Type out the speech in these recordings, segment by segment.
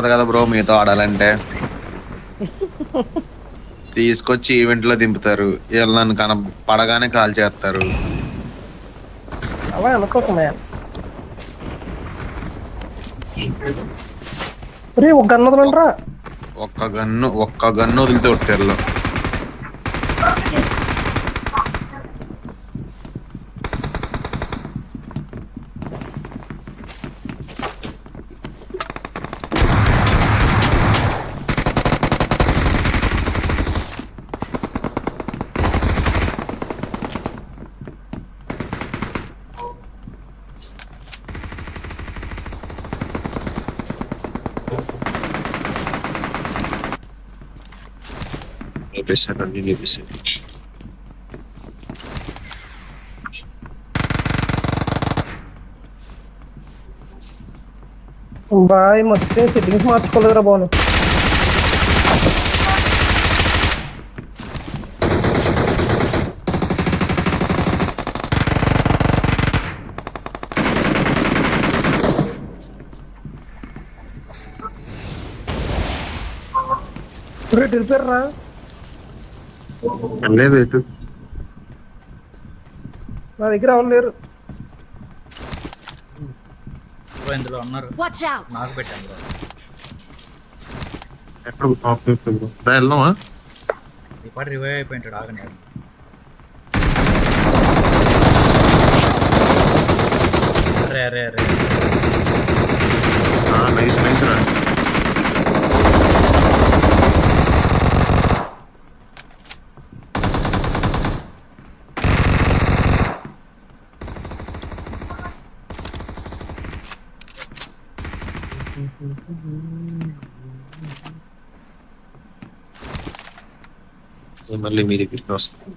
తప్పదు కదా బ్రో మీతో ఆడాలంటే. తీసుకొచ్చి ఈవెంట్ లో దింపుతారు, వీళ్ళు నన్ను పడగానే కాల్ చేస్తారు. అలా అనుకోకుండా రే ఒక గన్ను వదలండిరా. ఒక్క గన్ను వదిలితే ఒట్టేళ్ళు. అన్ని చూపిస్తాను. బాయ్ మొత్తం సెట్టింగ్స్ మార్చుకోలేదురా బాను. వెళ్ళిపోయారా లేదు నా దగ్గర ఎవరు లేరు. ఇందులో ఉన్నారు, నాకు పెట్టాను ఎక్కడ వెళ్దామా? ఈ పాటు రివైవ్ అయిపోయింటాడు, ఆగండి. అరే అరే అరే నైస్ నైస్ రా. మళ్ళీ మీ దగ్గరికి వస్తుంది.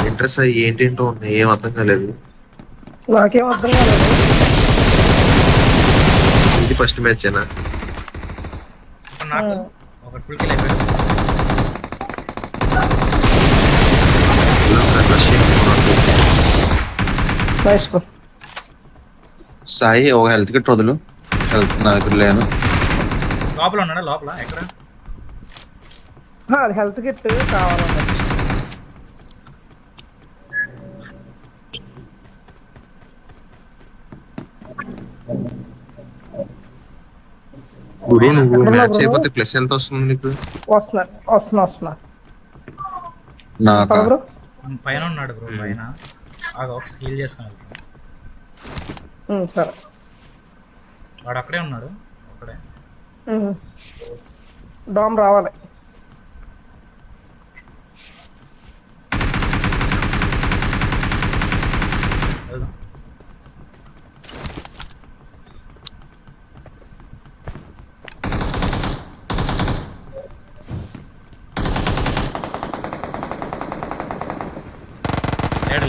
ఇంట్రెస్ట్ అయ్యి ఏంటేంటో ఉన్నాయి, ఏం అర్థం కాలేదు. నాకేం అర్థం కాలేదు. ఇది ఫస్ట్ మ్యాచ్ ఏనా? నాకు ఒక ఫుల్ కిల్ అయిపోయాడు. సాయి ఒక హెల్త్ కిట్ వదులు. హెల్త్ నా దగ్గర లేదు. లోపల ఉన్నాడా? లోపల ఎక్కడ? అది హెల్త్ కిట్ కావాలన్నా. గురు నువ్వు మ్యాచ్ అయిపోతే ప్లస్ ఎంత వస్తుంది నీకు? వస్తున్నా నాకు పైన ఉన్నాడు బ్రో, పైన ఒక హీల్ చేసుకున్నాడు. సరే వాడు అక్కడే ఉన్నాడు, అక్కడే. డామ్ రావాలి.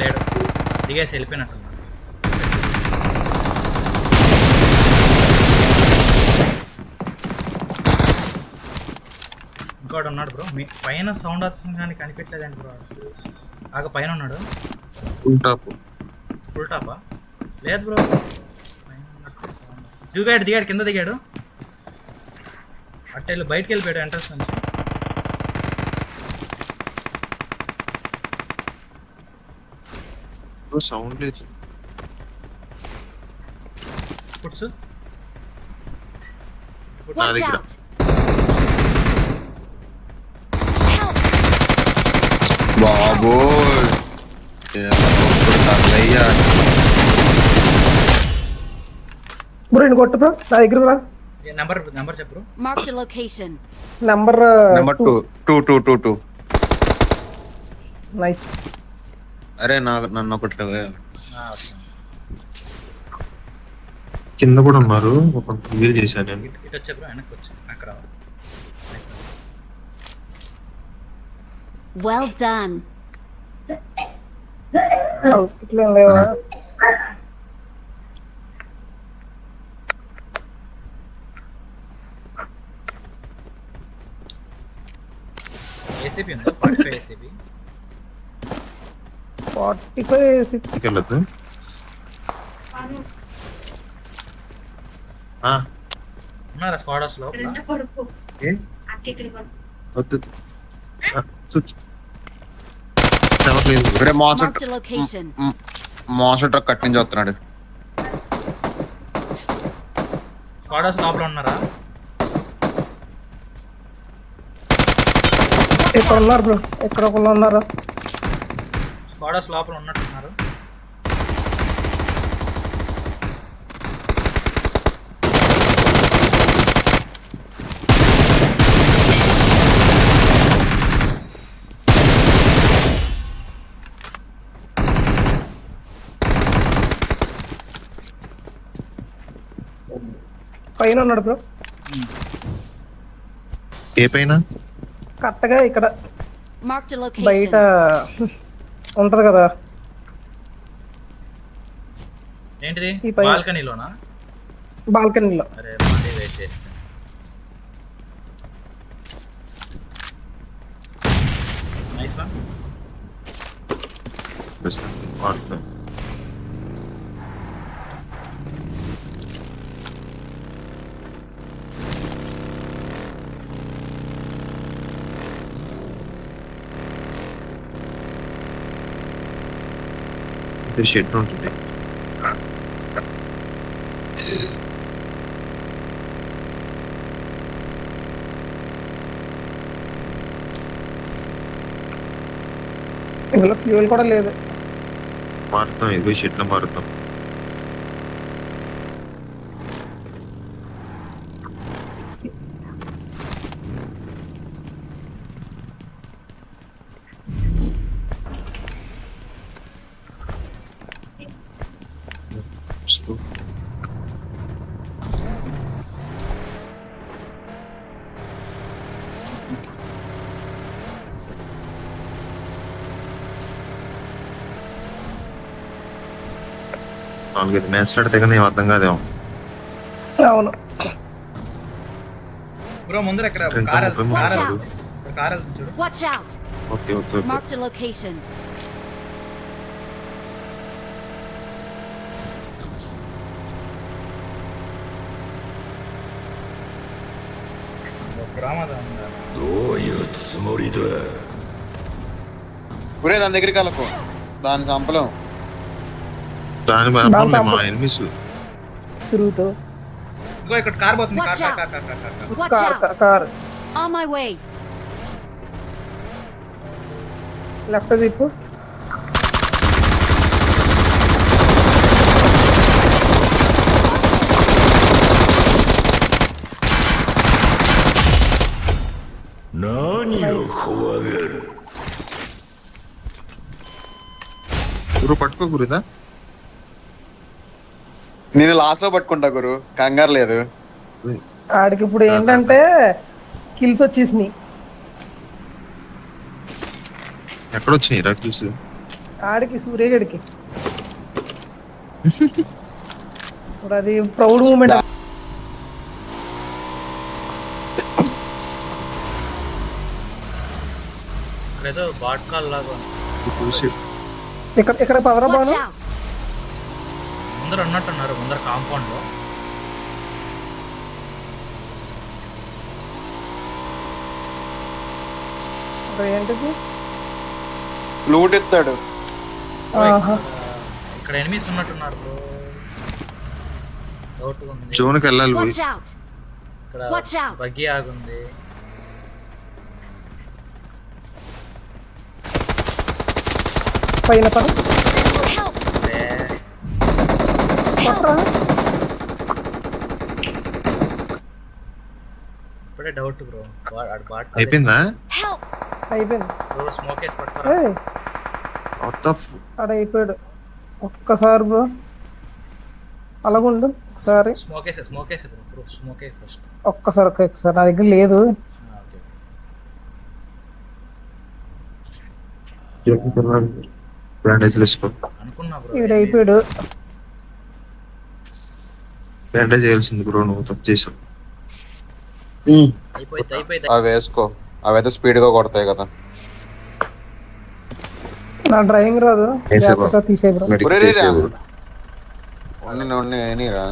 లేడు దిగేసి వెళ్ళిపోయినట్టు. ఇంకోటి ఉన్నాడు బ్రో, మీ పైన సౌండ్ వస్తుంది కానీ కనిపించలేదండి బ్రో. ఆగ పైన ఉన్నాడు. ఫుల్ టాపా? లేదు బ్రో, దిగాడు కింద దిగాడు. అట్టెళ్ళు బయటికి వెళ్ళిపోయాడు ఎంట్రన్స్ నుంచి. సౌండ్ లేదు. ఫుట్స్ బాబోయ్ బ్రో నేను కొట్టు బ్రో, నా దగ్గర రా. నెంబర్ చెప్పు. Marked a location. Number 2. Nice. అరే నన్ను ఒకటి కింద కూడా ఉన్నారు, ఒక క్లియర్ చేశాను నేను. ఇటు వచ్చా బ్రో, వెనక్కి వచ్చా. అక్కడ Well done. హాస్పిటల్ లేవా? ఏసీపీ ఉందా? 45 ఏసీపీ. 45 ఏసీపీ వెళ్ళదు. ఉన్నారా స్క్వాడ్ హౌస్ లోపల? ఏ? వద్దు. ఎవరు లేదు. ఒరే Marked a location. మోసం ట్రక్ కట్ నుంచి వస్తున్నాడు. స్క్వాడ్ హౌస్ లోపల ఉన్నారా? ఇక్కడ ఉన్నారు బ్రో, ఎక్కడ ఒకళ్ళు ఉన్నారు. స్క్వాడ్ హౌస్ లోపల ఉన్నట్టున్నారు. పైన ఉన్నాడు బ్రో, ఏ పైన? కరెక్ట్గా ఇక్కడ Marked a బయట location. ఉంటది కదా. ఏంటిది? ఈ పైన. బాల్కనీలోనా? బాల్కనీలో. అరే మళ్ళీ వెయిట్ చేస్తాను. Nice one. వాడుతున్నాను. షెడ్ ఉంటుంది. ఇందులో ఫ్యూల్ కూడా లేదు. మారుతాం, ఇదిగో షెడ్ లో మారుతాం. నాలుగైదు మ్యాచ్ ఆడితే కానీ ఏం అర్థం కాదేమో. అవును. బ్రో ముందర ఇక్కడ ఇంకా కార్ 30 Watch మంది out. కార్ చూడు. Watch out. Okay okay okay. Marked a location. ప్రమాదం ఉందా? ఒరే దాని దగ్గరికి వెళ్ళకు, దాన్ని చంపలేం. దాని దాని మా ఎనిమిస్ తిరుగుతూ ఇదిగో ఇక్కడ కార్ పోతుంది. Watch car out. Car car car car car. Watch out. Car On my way. Left దిప్పు. గురు పట్టుకో గురుదా. నేను లాస్ట్ లో పట్టుకుంటా గురు, కంగారు లేదు. ఆడికి ఇప్పుడు ఏంటంటే కిల్స్ వచ్చేసినాయి. ఎక్కడ వచ్చినాయి రకిల్స్? ఆడికి సూర్యగడికి ఇప్పుడు అది ప్రౌడ్ మూమెంట్. ఇక్కడ ఏదో బాట్ కాల్ లాగా ఉంది. ఇక్కడ ఇక్కడ పవరా Watch బాను. out. ముందర ఉన్నట్టున్నారు, ముందర కాంపౌండ్ లో. ఇక్కడ ఏంటిది? లూట్ ఎత్తాడు. ఆహా. ఇక్కడ ఎనిమిస్ ఉన్నట్టున్నారు బ్రో. డౌట్ ఉంది. జోన్కి వెళ్ళాలి పోయి. Watch out. ఇక్కడ Watch out. బగ్గి ఆగుంది. పైన పడ Help. అరే పట్రా. ఇప్పుడే డౌట్ బ్రో. బాట్ కాల్ అయిపోయిందా? Help. అయిపోయింది. బ్రో స్మోక్ వేసి పట్టుకోరా. ఏయ్, ఆడ అయిపోయాడు. ఒక్కసారి బ్రో అలాగుండు. ఒకసారి స్మోక్ వేసే బ్రో స్మోక్ వేసి ఫస్ట్. ఒక్కసారి నా దగ్గర లేదు. ఓకే బ్యాండేజ్ వేసుకో. అనుకున్నా బ్రో. ఈడ అయిపోయాడు. బ్యాండేజ్ వేయాల్సింది బ్రో, నువ్వు తప్పు చేసావు. అయిపోయింది. అవి వేసుకో, అవైతే స్పీడ్ గా కొడతాయి కదా. నా డ్రైవింగ్ రాదు. వేసే బాబు. జాగ్రత్తగా తీసేయ్ బ్రో. ఒరే రే రా. ఉన్నిరా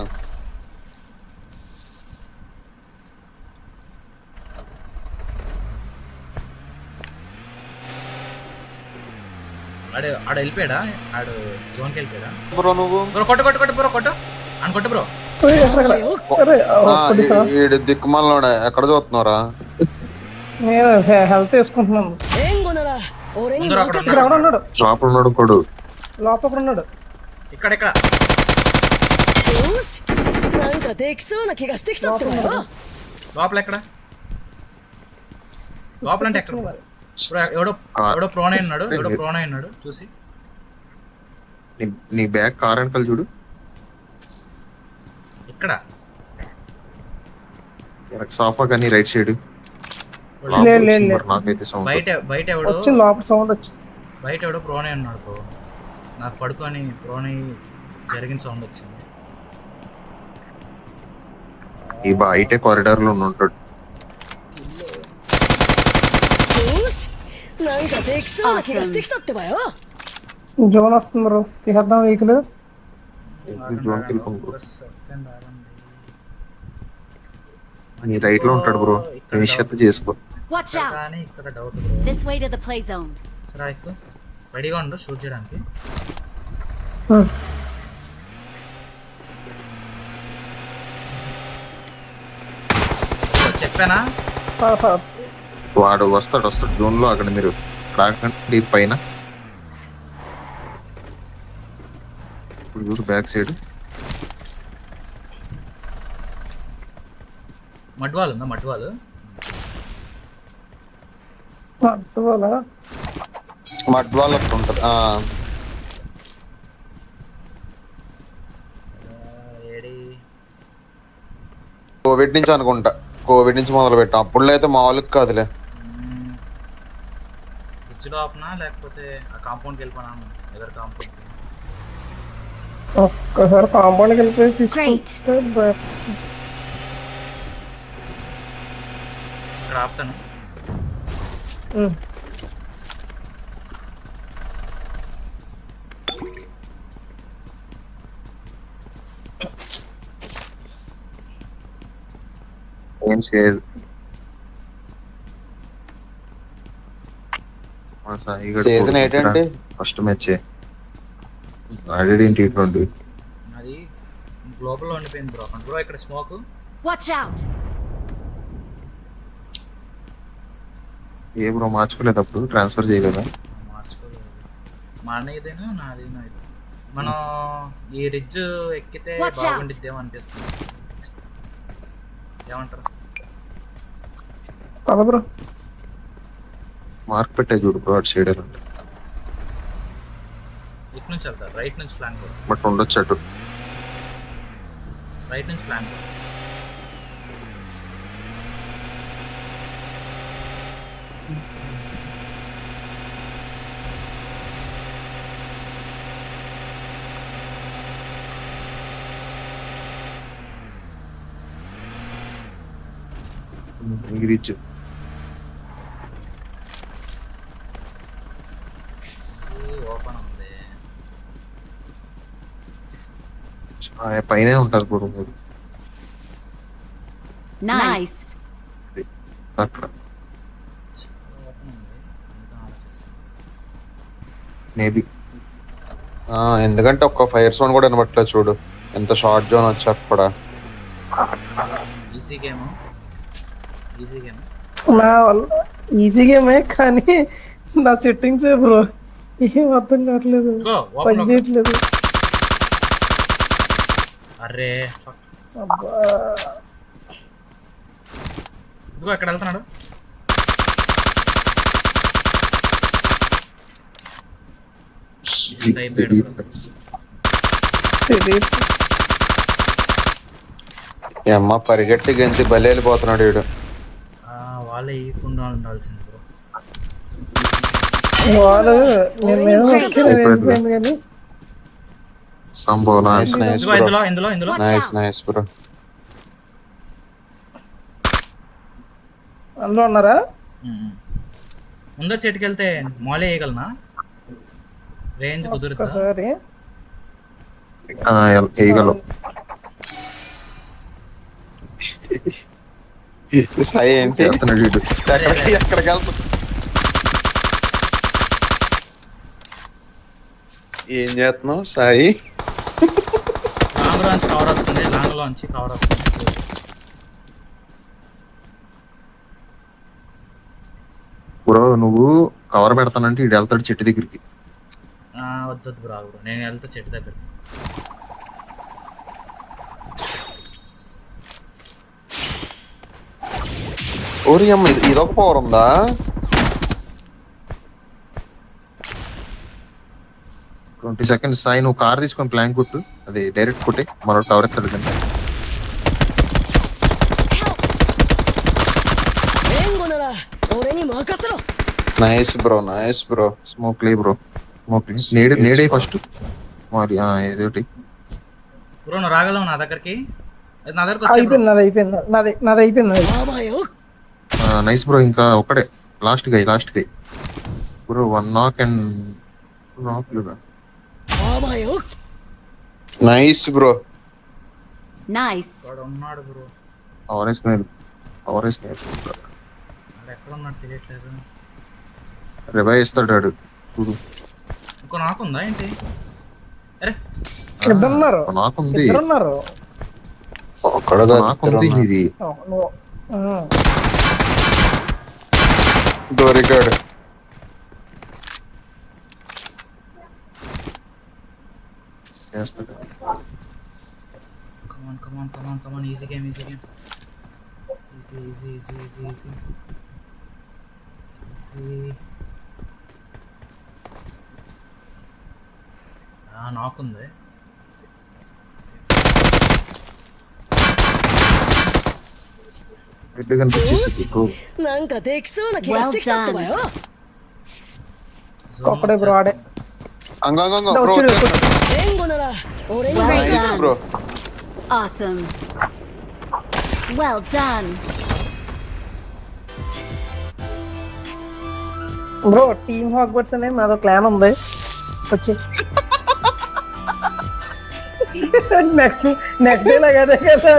ఆడు వెళ్ళిపోయాడా? ఆడు జోన్కి వెళ్ళిపోయాడా? బ్రో నువ్వు బ్రో కొట్టు బ్రో కొట్టు అని కొట్టు బ్రో. ఒరేయ్, అరే, ఒక్కటి సార్. ఈడు దిక్కుమాలనోడే ఎక్కడ చూస్తున్నారా? నేను హెల్త్ వేసుకుంటున్నాను. ముందర అక్కడ ఇక్కడ ఎవడు ఉన్నాడు? లోపల ఉన్నాడు కొడు. లోపల ఒకడు ఉన్నాడు. ఇక్కడ లోపల ఎక్కడ? లోపల అంటే ఎక్కడ? బ్రో ఎవడో ప్రోన్ అయినాడు చూసి. నీ బ్యాగ్ కార్ వెనకాల చూడు. ఇక్కడ సోఫా కానీ రైట్ సైడ్. లేదు. నాకైతే సౌండ్. బయట ఎవడో వచ్చింది లోపల సౌండ్ వచ్చింది. బయట ఎవడో ప్రోన్ అయి ఉన్నాడు బ్రో. నాకు పడుకొని ప్రోన్ అయి జరిగిన సౌండ్ వచ్చింది. ఈ బయటే కారిడార్ లో ఉంటాడు. జోన్ వస్తుంది బ్రో, తీసేద్దాం వెహికల్. జోన్కి వెళ్ళిపోను బ్రో. ఒక సెకండ్ ఆగండి. నీ రైట్ లో ఉంటాడు బ్రో. నిశ్చిత చేసుకో. Watch out! కానీ ఇక్కడ doubt bro. This way to the play zone. సరే ఎక్కు రెడీగా ఉండు షూట్ చేయడానికి. చెప్పానా? వాడు వస్తాడు జోన్ లో. అక్కడ మీరు రాకండి పైన. ఇప్పుడు చూడు బ్యాక్ సైడ్ మడ్వాల్ ఉందా? మడ్వాల్ మడ్ వాళ్ళ ఉంటది. ఏడి కోవిడ్ నుంచి అనుకుంటా. కోవిడ్ నుంచి మొదలు పెట్టాం. అప్పుడులో అయితే మామూలుగా కాదులే. ఇచ్చుడు ఆపనా లేకపోతే ఆ కాంపౌండ్కి వెళ్ళిపోయినా? ఎదర్ కాంపౌండ్ ఒక్కసారి కాంపౌండ్కి వెళ్ళిపోయి తీసుకుంటే ఇక్కడ ఆపుతాను. ఏం సేజ్ సీజన్ ఏంటంటే ఫస్ట్ మ్యాచ్ ఆడేది T20. అది గ్లోబల్ లో ఉండిపోయింది బ్రో. బ్రో ఇక్కడ స్మోక్. Watch out! ఏ బ్రో మార్చుకోలేదు అప్పుడు ట్రాన్స్ఫర్ చేయలేదా? మార్చుకోలేదు. మా అన్నయ్యదేను నాది. మనం ఈ రిడ్జ్ ఎక్కితే Watch out. బాగుండిద్దేమో అనిపిస్తుంది. ఏమంటారు? పద బ్రో. మార్క్ పెట్టే చూడు బ్రో అటు సైడ్. ఇటు నుంచి వెళ్తారు. రైట్ నుంచి ఫ్లాంక్ బ్రో. బట్ ఉండొచ్చు అటు. రైట్ నుంచి ఫ్లాంక్ బ్రో. రిచ్ ఓపెన్ ఉంది. పైన ఉంటారు బ్రో మీరు. Nice. అక్కడ ఓపెన్ ఉంది. ఇంకా ఆలోచిస్తాను. మేబీ ఎందుకంటే ఒక్క ఫైర్ జోన్ కూడా వినబట్టలేదు చూడు. ఎంత షార్ట్ జోన్ వచ్చాక కూడా. Easy game. నా వల్ల ఈజీ గేమే, కానీ నా సెట్టింగ్స్ బ్రో ఏం అర్థం కావట్లేదు, పని చేయట్లేదు. అరే అబ్బా, ఇదిగో ఎక్కడ వెళ్తున్నాడు? తెలియదు. ఈ అమ్మ పరిగెట్టి గెంతి బలి వెళ్ళిపోతున్నాడు వీడు. వాళ్ళే ఈకుండా ఉండాల్సింది బ్రో. వాళ్ళు నేను వెళ్ళిపోయింది కానీ సంభవం. ఇందులో నైస్ బ్రో. అందులో ఉన్నారా? ముందర చెట్టుకి వెళ్తే మాలే వేయగలనా? రేంజ్ కుదురుతా? ఒకసారి వేయగలం. సాయి ఏంటి వెళ్తున్నాడు వీడు. ఎక్కడికి వెళ్తా? ఏం చేస్తున్నావు సాయి? లాంగ్ లోంచి కవర్ వస్తుంది, లాంగ్ లోంచి కవర్ వస్తుంది. బ్రో నువ్వు కవర్ పెడతానంటే ఇటు వెళ్తాడు చెట్టు దగ్గరికి. వద్దు బ్రో, బ్రో నేను వెళ్తా చెట్టు దగ్గర. ఓరి అమ్మ, ఇదొక పవర్ ఉందా? ట్వంటీ సెకండ్స్ సాయి, నువ్వు కార్ తీసుకొని ప్లాన్ కొట్టు, అది డైరెక్ట్ కొట్టే మరో టవర్ ఎత్తాడు కానీ. Nice bro, nice bro. Smoke లే బ్రో, స్మోక్ నేడే ఫస్ట్ మరి ఏదోటి. బ్రో నువ్వు రాగలవు నా దగ్గరికి? నా దగ్గరకు వచ్చే అయిపోయింది, నాది అయిపోయింది. నైస్ బ్రో, ఇంకా ఒక్కడే last guy bro. 1 knock and 2 knock. Nice bro. Nice. ఉన్నాడు బ్రో. కవరేజ్ ఎక్కడ ఉన్నాడు తెలియట్లేదు. రివైవ్ ఇస్తాడు ఆడు చూడు. ఇంకో నాకుందా ఏంటి? అరే ఇద్దరున్నారు, నాకుంది ఇద్దరున్నారు. నాకుంది ఇది. దొరికాడు. చేస్తాడు. Come on, easy game. Easy. నాకుంది. రెడ్ కనిపించేసి బ్రో. Well done. ఒక్కడే బ్రో ఆడే. Bro Well nice done. Bro. Awesome. Well done. Bro team Hogwarts అనే మాదో క్లాన్ ఉంది, వచ్చి నెక్స్ట్ డే లాగా అదే కదా.